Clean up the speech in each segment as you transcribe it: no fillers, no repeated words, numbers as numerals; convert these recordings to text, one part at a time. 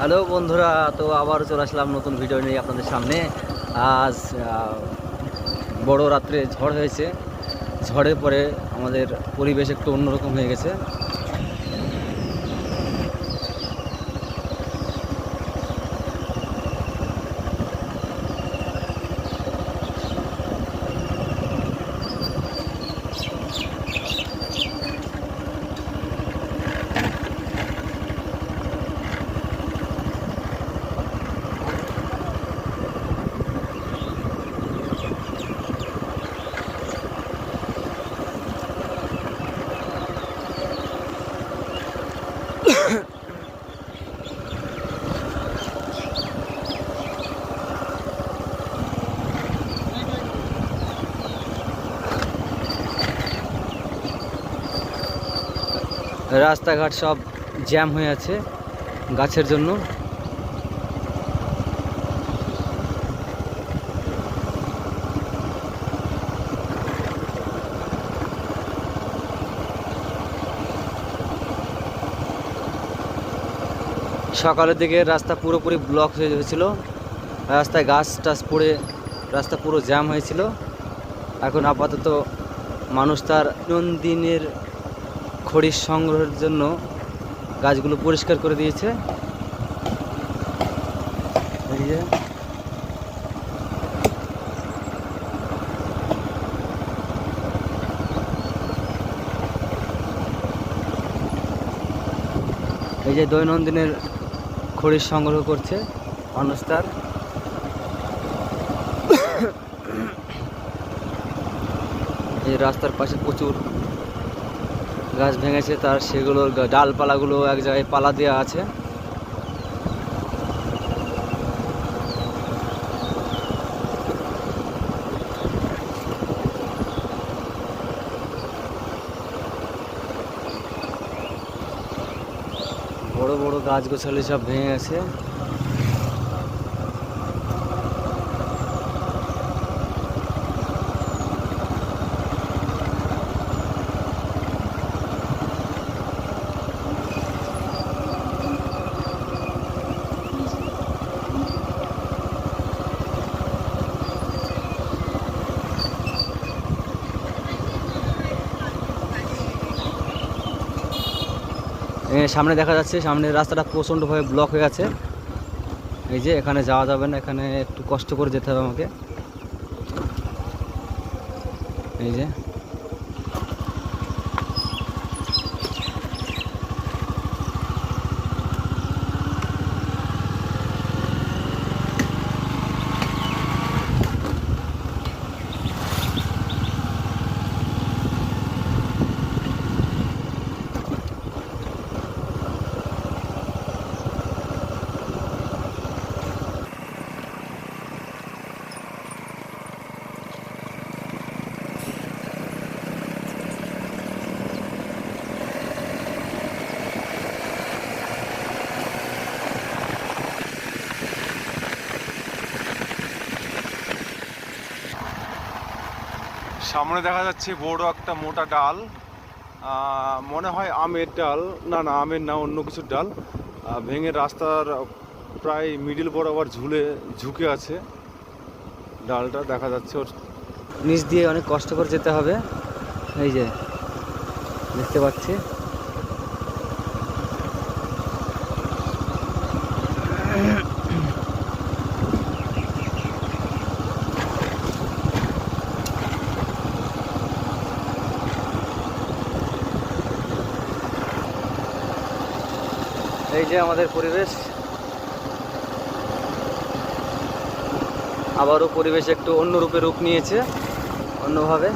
Hello বন্ধুরা, তো আবার চলে আসলাম নতুন ভিডিও নিয়ে আপনাদের সামনে। আজ বড় রাত্রে ঝড় হয়েছে। ঝড়ের পরে আমাদের পরিবেশ একটু অন্যরকম হয়ে গেছে। রাস্তাঘাট সব জ্যাম হয়ে আছে গাছের জন্য। সকালের দিকে রাস্তা পুরোপুরি ব্লক হয়ে হয়েছিল, রাস্তায় গাছ টাছ পড়ে রাস্তা পুরো জ্যাম হয়েছিল। এখন আপাতত মানুষ তার দৈনন্দিনের খড়ি সংগ্রহের জন্য গাছগুলো পরিষ্কার করে দিয়েছে। এই যে দৈনন্দিনের খড়ি সংগ্রহ করছে মানুষ তার। এই রাস্তার পাশে প্রচুর গাছ ভেঙেছে, তার সেগুলোর ডালপালাগুলো এক জায়গায় পালা দেওয়া আছে। বড় বড় গাছ গোছালি সব ভেঙে গেছে। সামনে দেখা যাচ্ছে, সামনের রাস্তাটা প্রচণ্ডভাবে ব্লক হয়ে আছে। এই যে এখানে যাওয়া যাবে না, এখানে একটু কষ্ট করে যেতে হবে আমাকে। এই যে সামনে দেখা যাচ্ছে বড় একটা মোটা ডাল, মনে হয় আমের ডাল। না না, আমের না, অন্য কিছুর ডাল। ভেঙে রাস্তার প্রায় মিডিল বরাবর ঝুঁকে আছে ডালটা, দেখা যাচ্ছে। ওর নিচ দিয়ে অনেক কষ্ট করে যেতে হবে। এই যে দেখতে পাচ্ছি। এই যে আমাদের পরিবেশ, আবারও পরিবেশ একটু অন্য রূপ নিয়েছে, অন্যভাবে।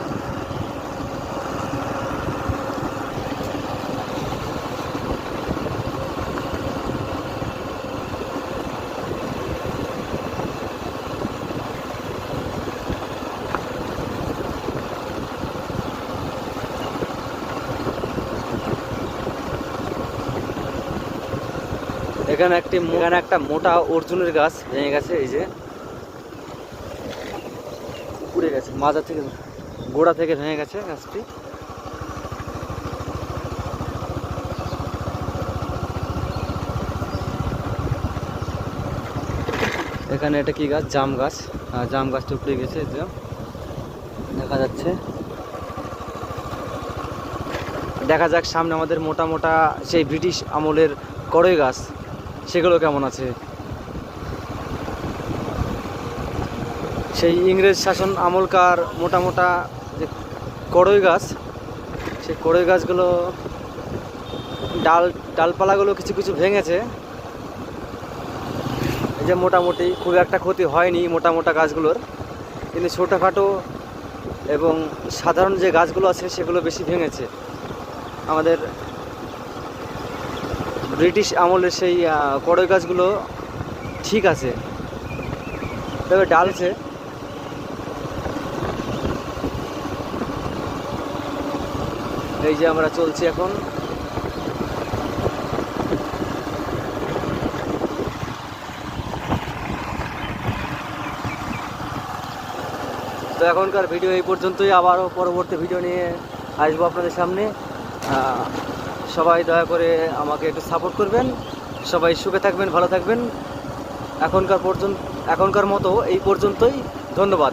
এখানে একটা মোটা অর্জুনের গাছ ভেঙে গেছে। এই যে পুড়ে গেছে, মাজা থেকে গোড়া থেকে ভেঙে গেছে গাছটি। এখানে এটা কি গাছ? জাম গাছ। জাম গাছটা উপরে গেছে, এই যে দেখা যাচ্ছে। দেখা যাক সামনে আমাদের মোটা মোটা সেই ব্রিটিশ আমলের কড়ই গাছ, সেগুলো কেমন আছে। সেই ইংরেজ শাসন আমলকার মোটা মোটা যে কড়ই গাছ, সেই কড়ই গাছগুলো ডালপালাগুলো কিছু কিছু ভেঙেছে। এই যে মোটামুটি খুব একটা ক্ষতি হয়নি মোটা মোটা গাছগুলোর, কিন্তু ছোটোখাটো এবং সাধারণ যে গাছগুলো আছে সেগুলো বেশি ভেঙেছে। আমাদের ব্রিটিশ আমলের সেই কড়ই গাছগুলো ঠিক আছে, তবে ডালছে। এই যে আমরা চলছি এখন। তো এখনকার ভিডিও এই পর্যন্তই, আবারও পরবর্তী ভিডিও নিয়ে আসবো আপনাদের সামনে। সবাই দয়া করে আমাকে একটু সাপোর্ট করবেন, সবাই সুখে থাকবেন, ভালো থাকবেন। এখনকার মতো এই পর্যন্তই, ধন্যবাদ।